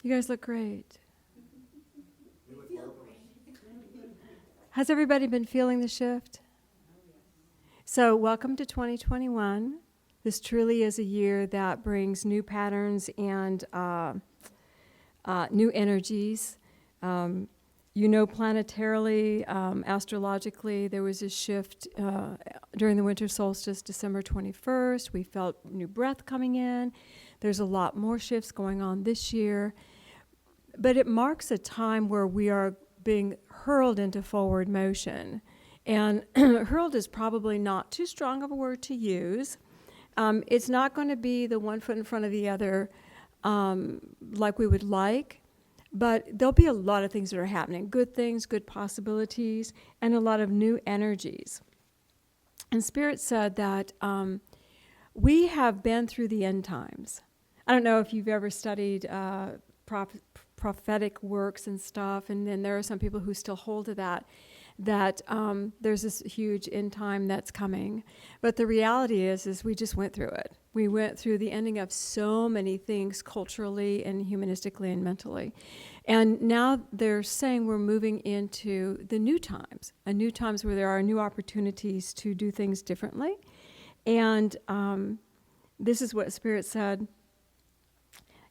You guys look great. Has everybody been feeling the shift? So welcome to 2021. This truly is a year that brings new patterns and new energies. Planetarily, astrologically, there was a shift during the winter solstice, December 21st. We felt new breath coming in. There's a lot more shifts going on this year. But it marks a time where we are being hurled into forward motion. And hurled is probably not too strong of a word to use. It's not going to be the one foot in front of the other like we would like, but there'll be a lot of things that are happening, good things, good possibilities, and a lot of new energies. And Spirit said that we have been through the end times. I don't know if you've ever studied prophetic works and stuff, and then there are some people who still hold to that there's this huge end time that's coming. But the reality is we just went through it. We went through the ending of so many things culturally and humanistically and mentally. And now they're saying we're moving into the new times, a new times where there are new opportunities to do things differently. And this is what Spirit said.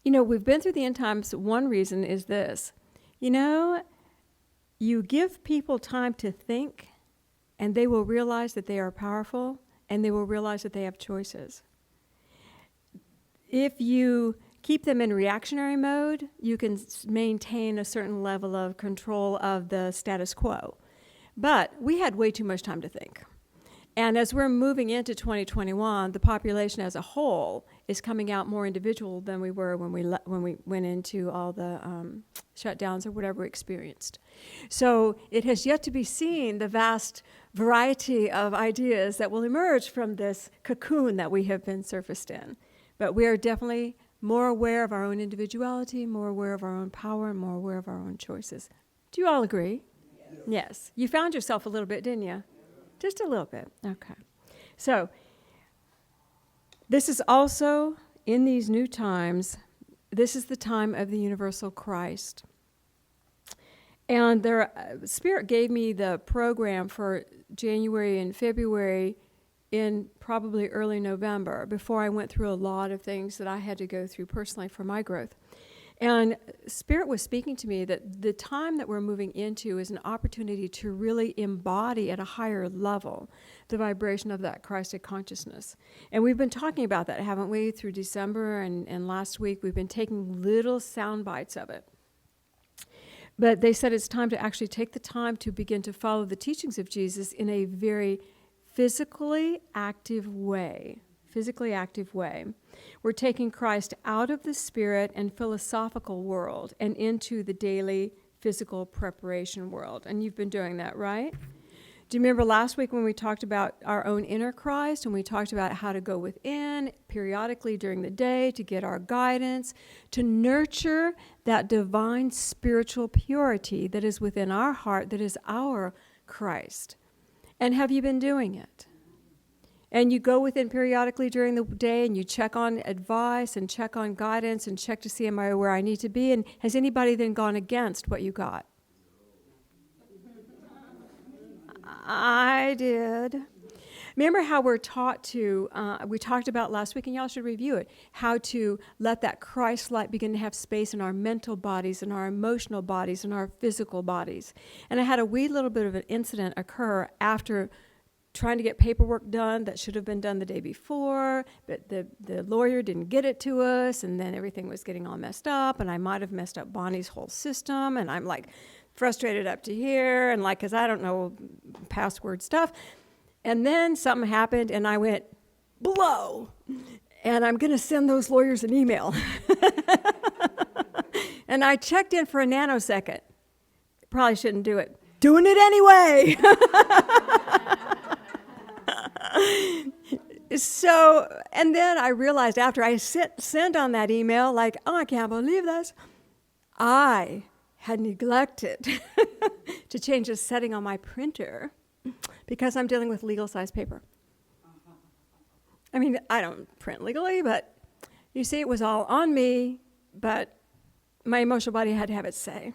We've been through the end times. One reason is this. You give people time to think, and they will realize that they are powerful, and they will realize that they have choices. If you keep them in reactionary mode, you can maintain a certain level of control of the status quo. But we had way too much time to think. And as we're moving into 2021, the population as a whole is coming out more individual than we were when we went into all the shutdowns or whatever we experienced. So it has yet to be seen the vast variety of ideas that will emerge from this cocoon that we have been surfaced in. But we are definitely more aware of our own individuality, more aware of our own power, and more aware of our own choices. Do you all agree? Yes. You found yourself a little bit, didn't you? Just a little bit. Okay. So this is also, in these new times, this is the time of the universal Christ. And Spirit gave me the program for January and February in probably early November, before I went through a lot of things that I had to go through personally for my growth. And Spirit was speaking to me that the time that we're moving into is an opportunity to really embody at a higher level the vibration of that Christed consciousness. And we've been talking about that, haven't we, through December and last week. We've been taking little sound bites of it. But they said it's time to actually take the time to begin to follow the teachings of Jesus in a very physically active way. We're taking Christ out of the spirit and philosophical world and into the daily physical preparation world. And you've been doing that, right? Do you remember last week when we talked about our own inner Christ, and we talked about how to go within periodically during the day to get our guidance, to nurture that divine spiritual purity that is within our heart, that is our Christ? And have you been doing it? And you go within periodically during the day and you check on advice and check on guidance and check to see, am I where I need to be? And has anybody then gone against what you got? I did. Remember how we're taught to, we talked about last week, and y'all should review it, how to let that Christ light begin to have space in our mental bodies and our emotional bodies and our physical bodies. And I had a wee little bit of an incident occur after trying to get paperwork done that should have been done the day before, but the lawyer didn't get it to us, and then everything was getting all messed up, and I might have messed up Bonnie's whole system, and I'm like frustrated up to here, and like, because I don't know password stuff. And then something happened, and I went, blow, and I'm going to send those lawyers an email. And I checked in for a nanosecond. Probably shouldn't do it. Doing it anyway. So, and then I realized after I sent on that email, like, oh, I can't believe this. I had neglected to change the setting on my printer because I'm dealing with legal size paper. I mean, I don't print legally, but you see, it was all on me, but my emotional body had to have its say.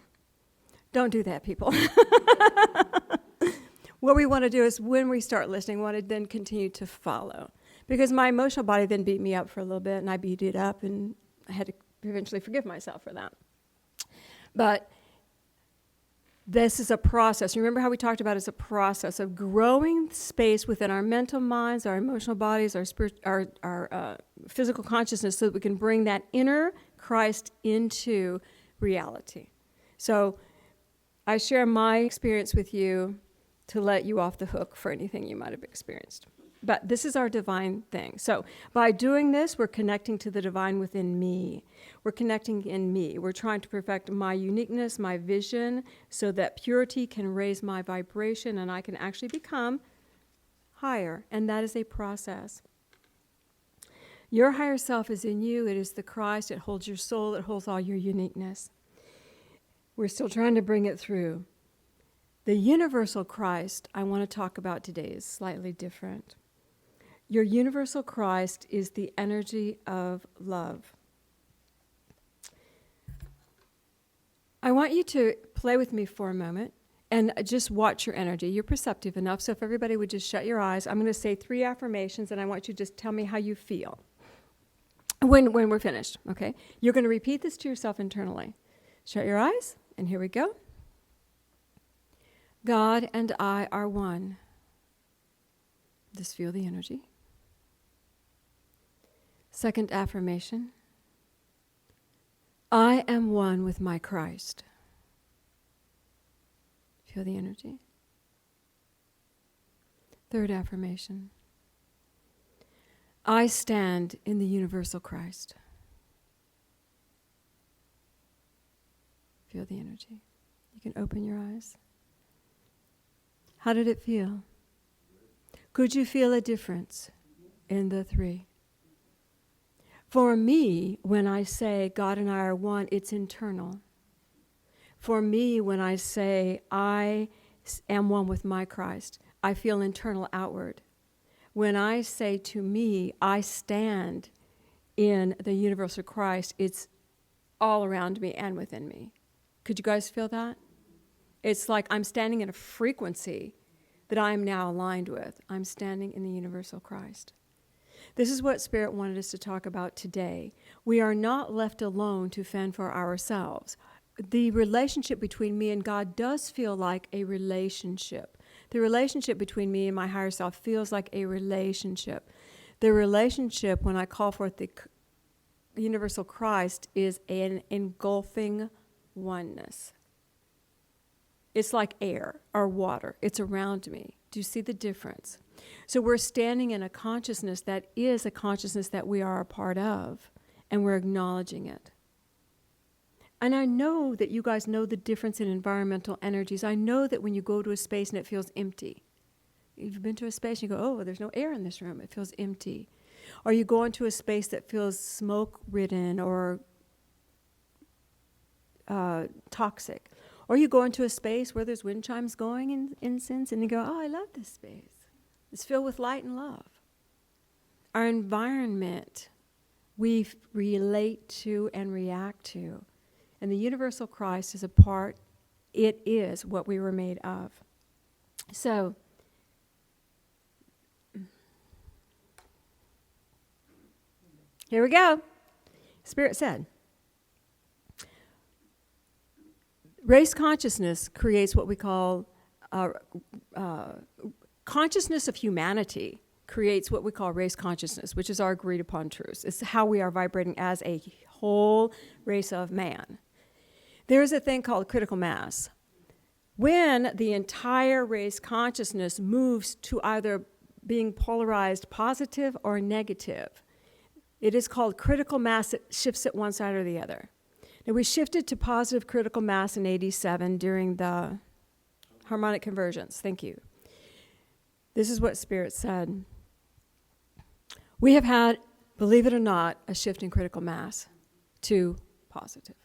Don't do that, people. What we want to do is when we start listening, we want to then continue to follow. Because my emotional body then beat me up for a little bit, and I beat it up, and I had to eventually forgive myself for that. But this is a process. Remember how we talked about it's a process of growing space within our mental minds, our emotional bodies, our physical consciousness, so that we can bring that inner Christ into reality. So I share my experience with you to let you off the hook for anything you might have experienced. But this is our divine thing. So by doing this, we're connecting to the divine within me. We're connecting in me. We're trying to perfect my uniqueness, my vision, so that purity can raise my vibration and I can actually become higher. And that is a process. Your higher self is in you. It is the Christ. It holds your soul. It holds all your uniqueness. We're still trying to bring it through. The universal Christ I want to talk about today is slightly different. Your universal Christ is the energy of love. I want you to play with me for a moment and just watch your energy. You're perceptive enough, so if everybody would just shut your eyes, I'm going to say 3 affirmations, and I want you to just tell me how you feel when we're finished, okay? You're going to repeat this to yourself internally. Shut your eyes, and here we go. God and I are one. Just feel the energy. Second affirmation. I am one with my Christ. Feel the energy. Third affirmation. I stand in the universal Christ. Feel the energy. You can open your eyes. How did it feel? Could you feel a difference in the 3? For me, when I say God and I are one, it's internal. For me, when I say I am one with my Christ, I feel internal outward. When I say to me, I stand in the universal Christ, it's all around me and within me. Could you guys feel that? It's like I'm standing in a frequency that I am now aligned with. I'm standing in the universal Christ. This is what Spirit wanted us to talk about today. We are not left alone to fend for ourselves. The relationship between me and God does feel like a relationship. The relationship between me and my higher self feels like a relationship. The relationship, when I call forth the universal Christ, is an engulfing oneness. It's like air or water. It's around me. Do you see the difference? So we're standing in a consciousness that is a consciousness that we are a part of, and we're acknowledging it. And I know that you guys know the difference in environmental energies. I know that when you go to a space and it feels empty. You've been to a space and you go, oh, there's no air in this room. It feels empty. Or you go into a space that feels smoke-ridden or toxic. Or you go into a space where there's wind chimes going in incense, and you go, oh, I love this space. It's filled with light and love. Our environment, we relate to and react to. And the universal Christ is a part, it is what we were made of. So, here we go. Spirit said, race consciousness creates what we call consciousness of humanity creates what we call race consciousness, which is our agreed upon truths. It's how we are vibrating as a whole race of man. There is a thing called critical mass. When the entire race consciousness moves to either being polarized positive or negative, it is called critical mass. It shifts it one side or the other. Now, we shifted to positive critical mass in 87 during the harmonic convergence. Thank you. This is what Spirit said. We have had, believe it or not, a shift in critical mass to positive.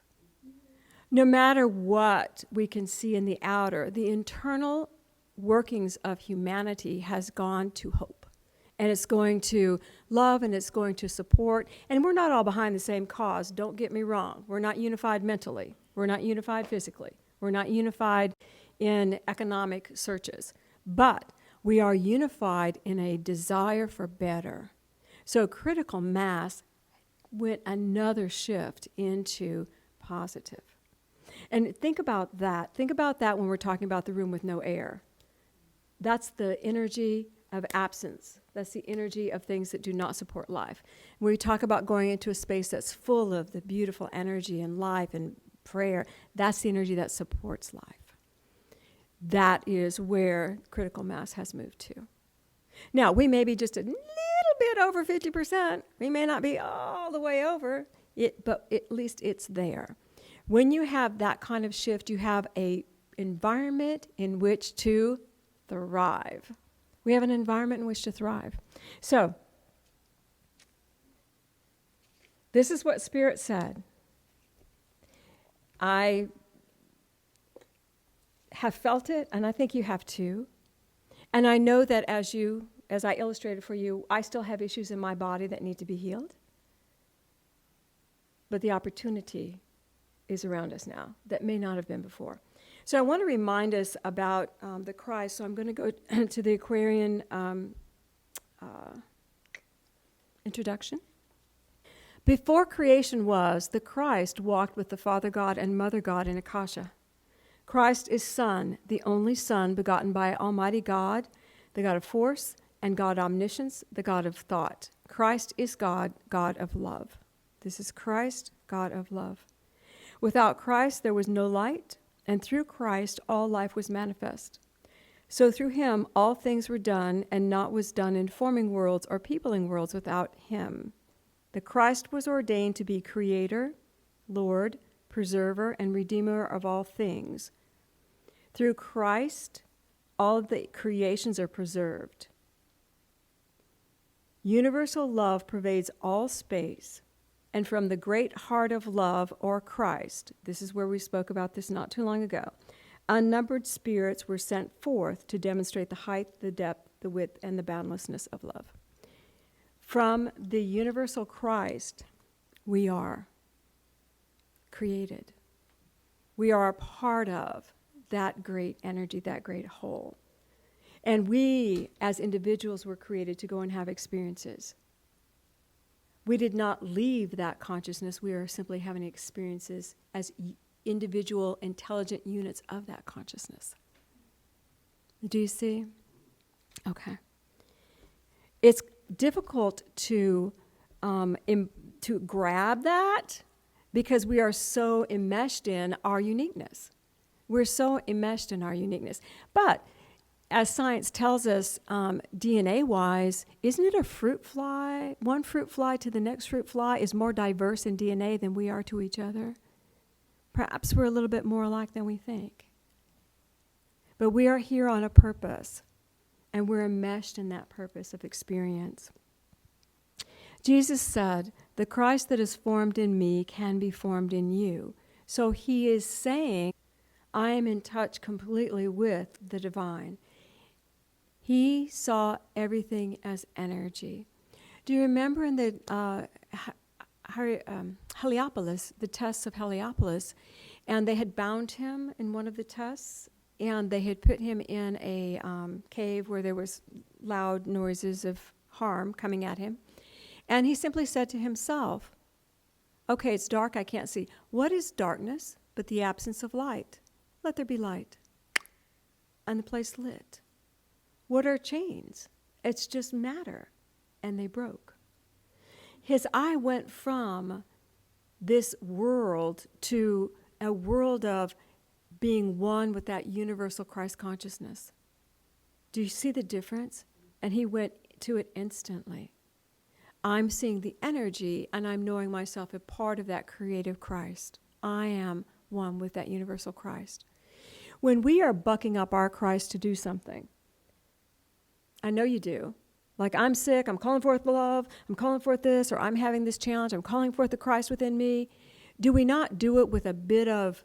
No matter what we can see in the outer, the internal workings of humanity has gone to hope. And it's going to love and it's going to support. And we're not all behind the same cause. Don't get me wrong. We're not unified mentally. We're not unified physically. We're not unified in economic searches. But we are unified in a desire for better. So critical mass went another shift into positive. And think about that. Think about that when we're talking about the room with no air. That's the energy of absence. That's the energy of things that do not support life. When we talk about going into a space that's full of the beautiful energy and life and prayer, that's the energy that supports life. That is where critical mass has moved to. Now, we may be just a little bit over 50%. We may not be all the way over it, but at least it's there. When you have that kind of shift, you have an environment in which to thrive. We have an environment in which to thrive. So, this is what Spirit said. I have felt it, and I think you have too. And I know that as I illustrated for you, I still have issues in my body that need to be healed. But the opportunity is around us now that may not have been before. So I want to remind us about the Christ. So I'm going to go to the Aquarian introduction. Before creation was, the Christ walked with the Father God and Mother God in Akasha. Christ is Son, the only Son begotten by Almighty God, the God of force, and God omniscience, the God of thought. Christ is God, God of love. This is Christ, God of love. Without Christ there was no light, and through Christ all life was manifest. So through him all things were done, and naught was done in forming worlds or peopling worlds without him. The Christ was ordained to be Creator, Lord, Preserver, and Redeemer of all things. Through Christ, all of the creations are preserved. Universal love pervades all space, and from the great heart of love, or Christ, this is where we spoke about this not too long ago, unnumbered spirits were sent forth to demonstrate the height, the depth, the width, and the boundlessness of love. From the universal Christ, we are created. We are a part of that great energy, that great whole. And we, as individuals, were created to go and have experiences. We did not leave that consciousness. We are simply having experiences as individual, intelligent units of that consciousness. Do you see? Okay. It's difficult to grab that because we are so enmeshed in our uniqueness. We're so enmeshed in our uniqueness. But as science tells us, DNA-wise, isn't it a fruit fly? One fruit fly to the next fruit fly is more diverse in DNA than we are to each other. Perhaps we're a little bit more alike than we think. But we are here on a purpose, and we're enmeshed in that purpose of experience. Jesus said, "The Christ that is formed in me can be formed in you." So he is saying, I am in touch completely with the divine. He saw everything as energy. Do you remember in the Heliopolis, the tests of Heliopolis, and they had bound him in one of the tests, and they had put him in a cave where there was loud noises of harm coming at him. And he simply said to himself, okay, it's dark, I can't see. What is darkness but the absence of light? Let there be light. And the place lit. What are chains? It's just matter. And they broke. His eye went from this world to a world of being one with that universal Christ consciousness. Do you see the difference? And he went to it instantly. I'm seeing the energy, and I'm knowing myself a part of that creative Christ. I am one with that universal Christ. When we are bucking up our Christ to do something, I know you do. Like, I'm sick, I'm calling forth love, I'm calling forth this, or I'm having this challenge, I'm calling forth the Christ within me. Do we not do it with a bit of,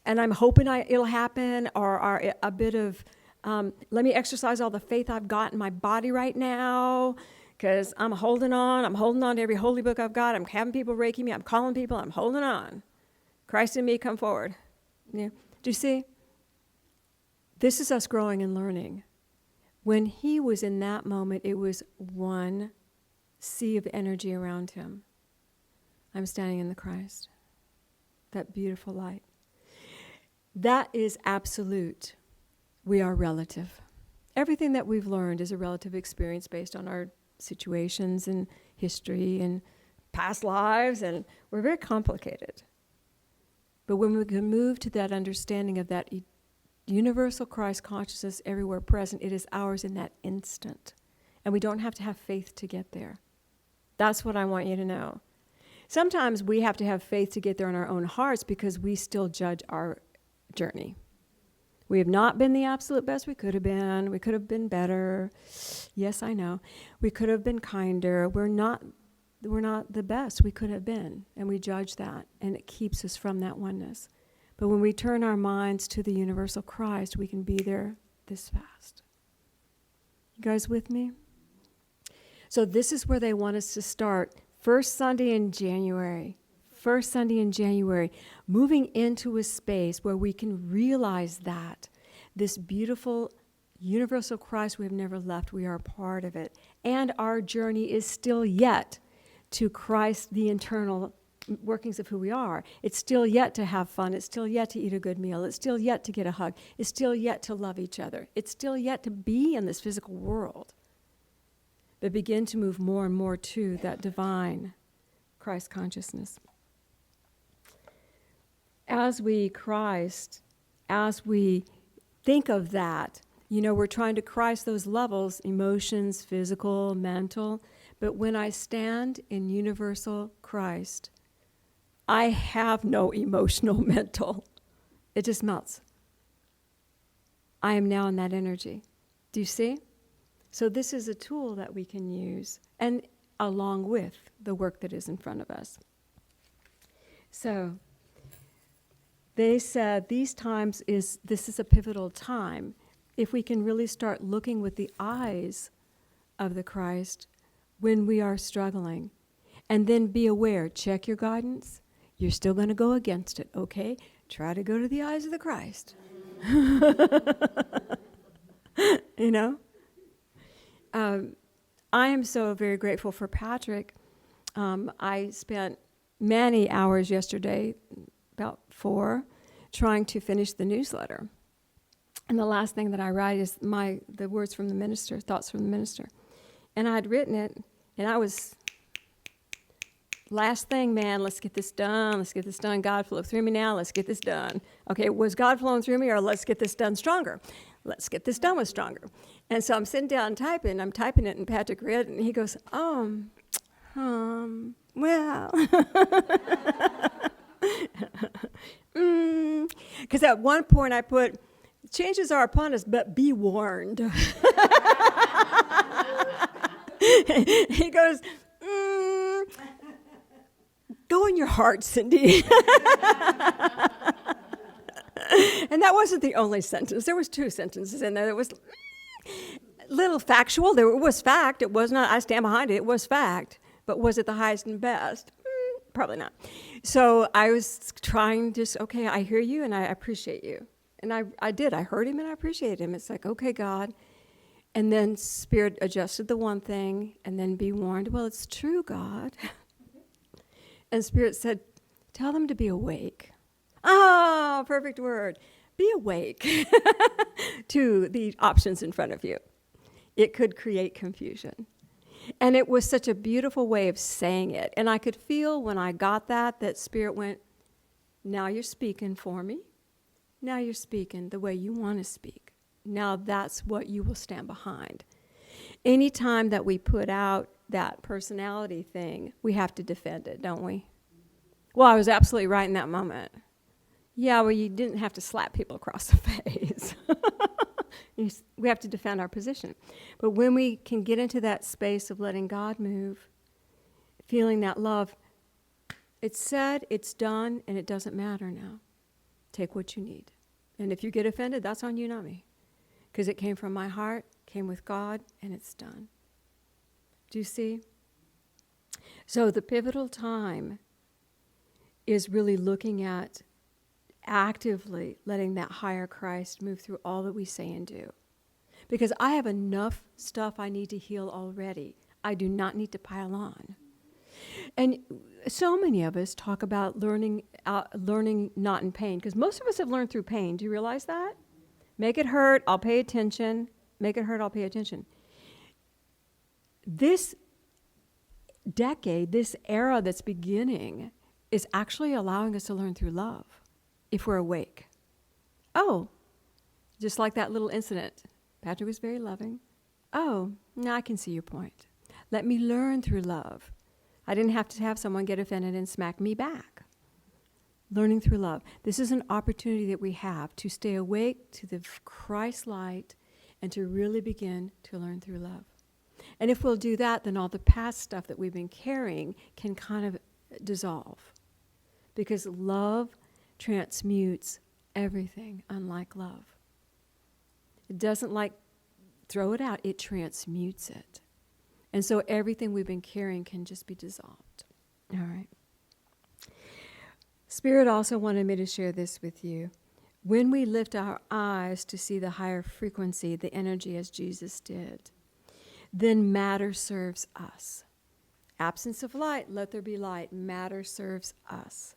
and I'm hoping it'll happen, or a bit of Let me exercise all the faith I've got in my body right now, because I'm holding on. I'm holding on to every holy book I've got. I'm having people Reiki me. I'm calling people. I'm holding on. Christ in me, come forward. Yeah. Do you see? This is us growing and learning. When he was in that moment, it was one sea of energy around him. I'm standing in the Christ. That beautiful light. That is absolute. We are relative. Everything that we've learned is a relative experience based on our situations and history and past lives, and we're very complicated. But when we can move to that understanding of that universal Christ consciousness everywhere present, it is ours in that instant. And we don't have to have faith to get there. That's what I want you to know. Sometimes we have to have faith to get there in our own hearts because we still judge our journey. We have not been the absolute best we could have been. We could have been better. Yes, I know. We could have been kinder. We're not the best we could have been. And we judge that. And it keeps us from that oneness. But when we turn our minds to the universal Christ, we can be there this fast. You guys with me? So this is where they want us to start. First Sunday in January. First Sunday in January. Moving into a space where we can realize that this beautiful universal Christ we have never left, we are a part of it. And our journey is still yet to Christ, the internal workings of who we are. It's still yet to have fun. It's still yet to eat a good meal. It's still yet to get a hug. It's still yet to love each other. It's still yet to be in this physical world. But begin to move more and more to that divine Christ consciousness. As we think of that, we're trying to Christ those levels, emotions, physical, mental. But when I stand in universal Christ, I have no emotional, mental. It just melts. I am now in that energy. Do you see? So this is a tool that we can use, and along with the work that is in front of us. So they said this is a pivotal time. If we can really start looking with the eyes of the Christ when we are struggling, and then be aware, check your guidance. You're still going to go against it, okay? Try to go to the eyes of the Christ. I am so very grateful for Patrick. I spent many hours yesterday, about 4, trying to finish the newsletter. And the last thing that I write is the words from the minister, thoughts from the minister. And I had written it, and I was, last thing, man, let's get this done. Let's get this done. God flow through me now. Let's get this done. Okay, was God flowing through me, or let's get this done stronger? Let's get this done with stronger. And so I'm sitting down and typing. I'm typing it, and Patrick read it, and he goes, well. Because at one point I put, changes are upon us, but be warned. He goes, go in your heart, Cindy. And that wasn't the only sentence. There was 2 sentences in there. There was little factual. There was fact. It was not, I stand behind it. It was fact. But was it the highest and best? Probably not. So I was trying okay, I hear you and I appreciate you. And I did. I heard him and I appreciated him. It's like, okay, God. And then Spirit adjusted the one thing, and then be warned. Well, it's true, God. And Spirit said, tell them to be awake. Ah, perfect word. Be awake to the options in front of you. It could create confusion. And it was such a beautiful way of saying it. And I could feel when I got that Spirit went, now you're speaking for me. Now you're speaking the way you want to speak. Now that's what you will stand behind. Anytime that we put out that personality thing, we have to defend it, don't we? Well, I was absolutely right in that moment. Yeah, well, you didn't have to slap people across the face. We have to defend our position. But when we can get into that space of letting God move, feeling that love, it's said, it's done, and it doesn't matter now. Take what you need. And if you get offended, that's on you, not me. because it came from my heart, came with God, and it's done. Do you see? So the pivotal time is really looking at actively letting that higher Christ move through all that we say and do. Because I have enough stuff I need to heal already. I do not need to pile on. And so many of us talk about learning not in pain, because most of us have learned through pain. Do you realize that? Make it hurt, I'll pay attention. Make it hurt, I'll pay attention. This decade, this era that's beginning, is actually allowing us to learn through love, if we're awake. Oh, just like that little incident. Patrick was very loving. Oh, now I can see your point. Let me learn through love. I didn't have to have someone get offended and smack me back. Learning through love. This is an opportunity that we have to stay awake to the Christ light and to really begin to learn through love. And if we'll do that, then all the past stuff that we've been carrying can kind of dissolve. Because love transmutes everything, unlike love. It doesn't throw it out, it transmutes it. And so everything we've been carrying can just be dissolved. All right. Spirit also wanted me to share this with you. When we lift our eyes to see the higher frequency, the energy as Jesus did, then matter serves us. Absence of light, let there be light. Matter serves us.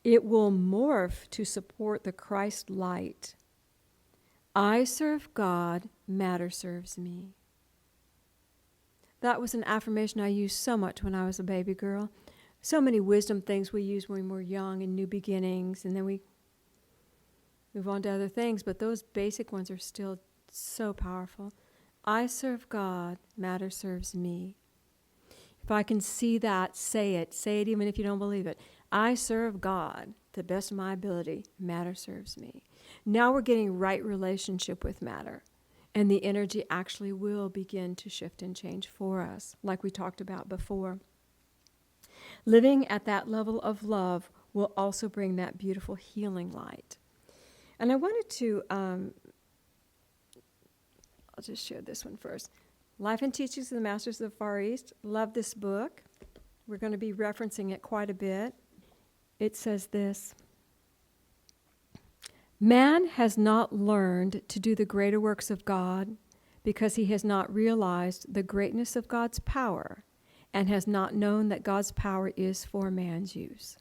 It will morph to support the Christ light. I serve God, matter serves me. That was an affirmation I used so much when I was a baby girl. So many wisdom things we use when we're young and new beginnings, and then we move on to other things, but those basic ones are still so powerful. I serve God, matter serves me. If I can see that, say it even if you don't believe it. I serve God to the best of my ability, matter serves me. Now we're getting right relationship with matter, and the energy actually will begin to shift and change for us, like we talked about before. Living at that level of love will also bring that beautiful healing light. And I wanted to, I'll just share this one first. Life and Teachings of the Masters of the Far East. Love this book. We're going to be referencing it quite a bit. It says this: Man has not learned to do the greater works of God because he has not realized the greatness of God's power and has not known that God's power is for man's use.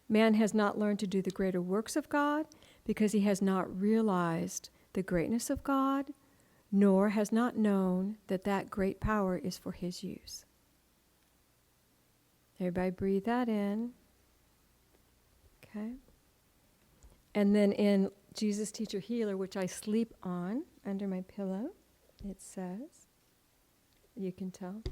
Man has not learned to do the greater works of God because he has not realized the greatness of God, nor has not known that that great power is for his use. Everybody breathe that in. Okay. And then in Jesus Teacher Healer, which I sleep on under my pillow, it says, you can tell,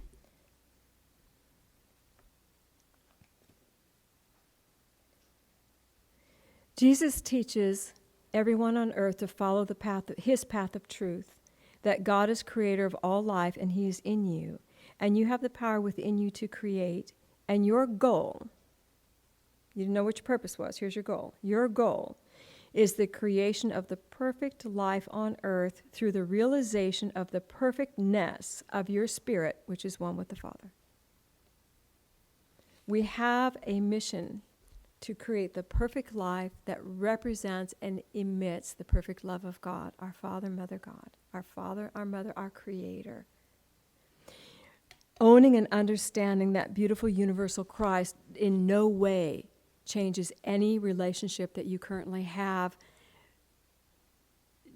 Jesus teaches everyone on earth to follow the path, his path of truth, that God is creator of all life and he is in you, and you have the power within you to create, and your goal, you didn't know what your purpose was, here's your goal. Your goal is the creation of the perfect life on earth through the realization of the perfectness of your spirit, which is one with the Father. We have a mission to create the perfect life that represents and emits the perfect love of God, our Father, Mother God, our Father, our Mother, our Creator. Owning and understanding that beautiful universal Christ in no way changes any relationship that you currently have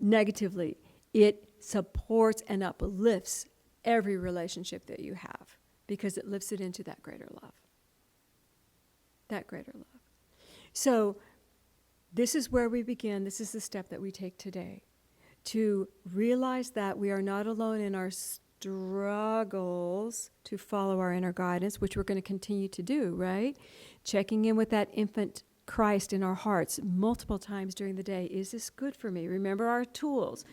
negatively. It supports and uplifts every relationship that you have because it lifts it into that greater love. That greater love. So this is where we begin. This is the step that we take today, to realize that we are not alone in our struggles to follow our inner guidance, which we're going to continue to do, right? Checking in with that infant Christ in our hearts multiple times during the day. Is this good for me? Remember our tools.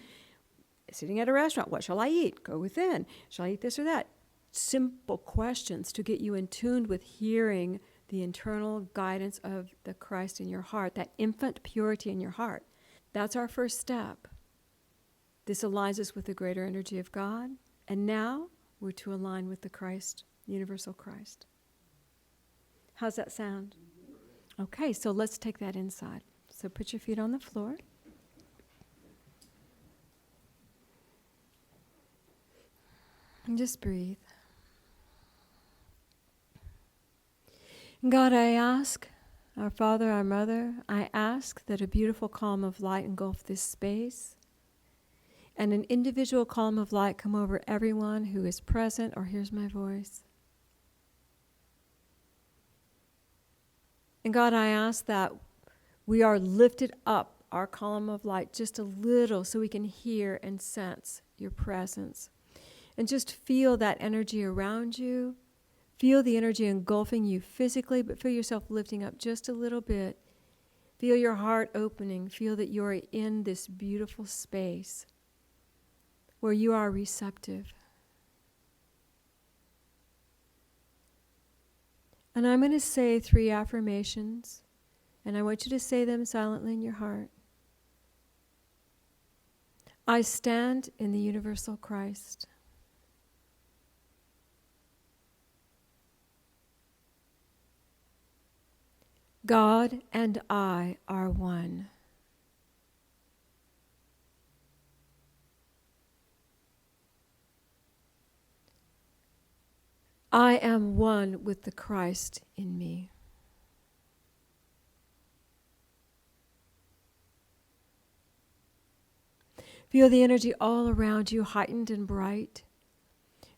Sitting at a restaurant, what shall I eat? Go within. Shall I eat this or that? Simple questions to get you in tune with hearing the internal guidance of the Christ in your heart, that infant purity in your heart. That's our first step. This aligns us with the greater energy of God. And now we're to align with the Christ, universal Christ. How's that sound? Okay, so let's take that inside. So put your feet on the floor. And just breathe. God, I ask, our Father, our Mother, I ask that a beautiful column of light engulf this space and an individual column of light come over everyone who is present or hears my voice. And God, I ask that we are lifted up, our column of light, just a little so we can hear and sense your presence. And just feel that energy around you. Feel the energy engulfing you physically, but feel yourself lifting up just a little bit. Feel your heart opening. Feel that you're in this beautiful space where you are receptive. And I'm going to say 3 affirmations, and I want you to say them silently in your heart. I stand in the universal Christ. God and I are one. I am one with the Christ in me. Feel the energy all around you, heightened and bright.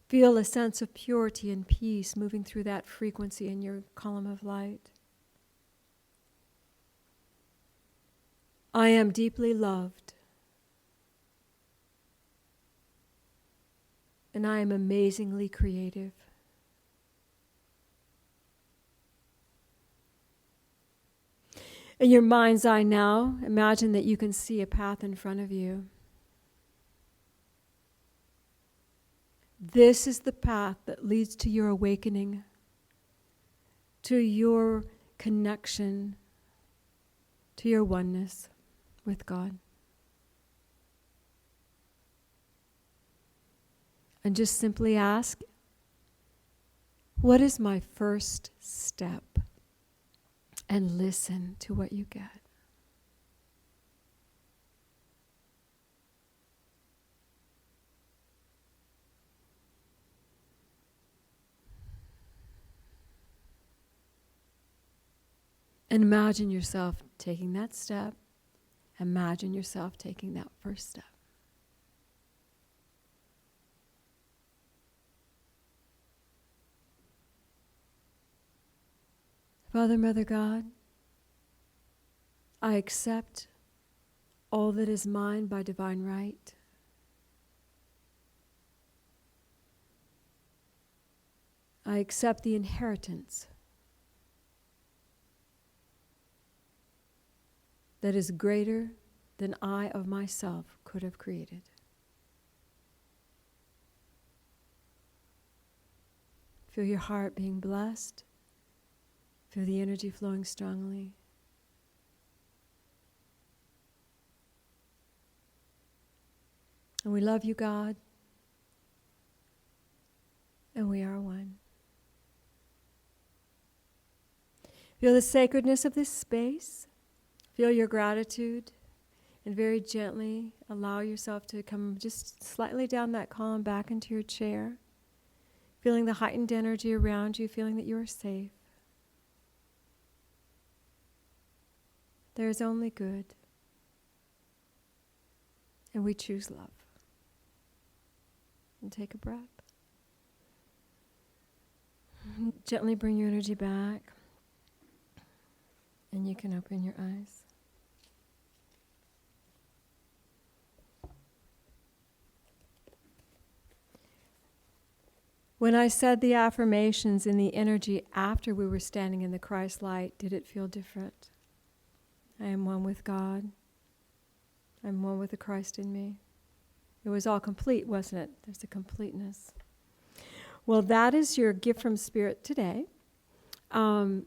Feel a sense of purity and peace moving through that frequency in your column of light. I am deeply loved. And I am amazingly creative. In your mind's eye now, imagine that you can see a path in front of you. This is the path that leads to your awakening, to your connection, to your oneness with God. And just simply ask, what is my first step? And listen to what you get. And imagine yourself taking that step. Imagine yourself taking that first step. Father, Mother God, I accept all that is mine by divine right. I accept the inheritance that is greater than I of myself could have created. Feel your heart being blessed. Feel the energy flowing strongly. And we love you, God. And we are one. Feel the sacredness of this space. Feel your gratitude. And very gently allow yourself to come just slightly down that column back into your chair. Feeling the heightened energy around you. Feeling that you are safe. There is only good. And we choose love. And take a breath. Gently bring your energy back. And you can open your eyes. When I said the affirmations in the energy after we were standing in the Christ light, did it feel different? I am one with God. I'm one with the Christ in me. It was all complete, wasn't it? There's a completeness. Well, that is your gift from Spirit today. Do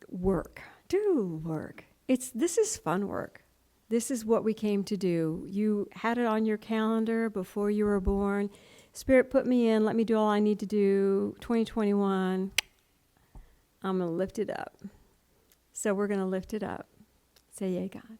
work. This is fun work. This is what we came to do. You had it on your calendar before you were born. Spirit put me in, let me do all I need to do. 2021, I'm going to lift it up. So we're going to lift it up. Say, yay, God.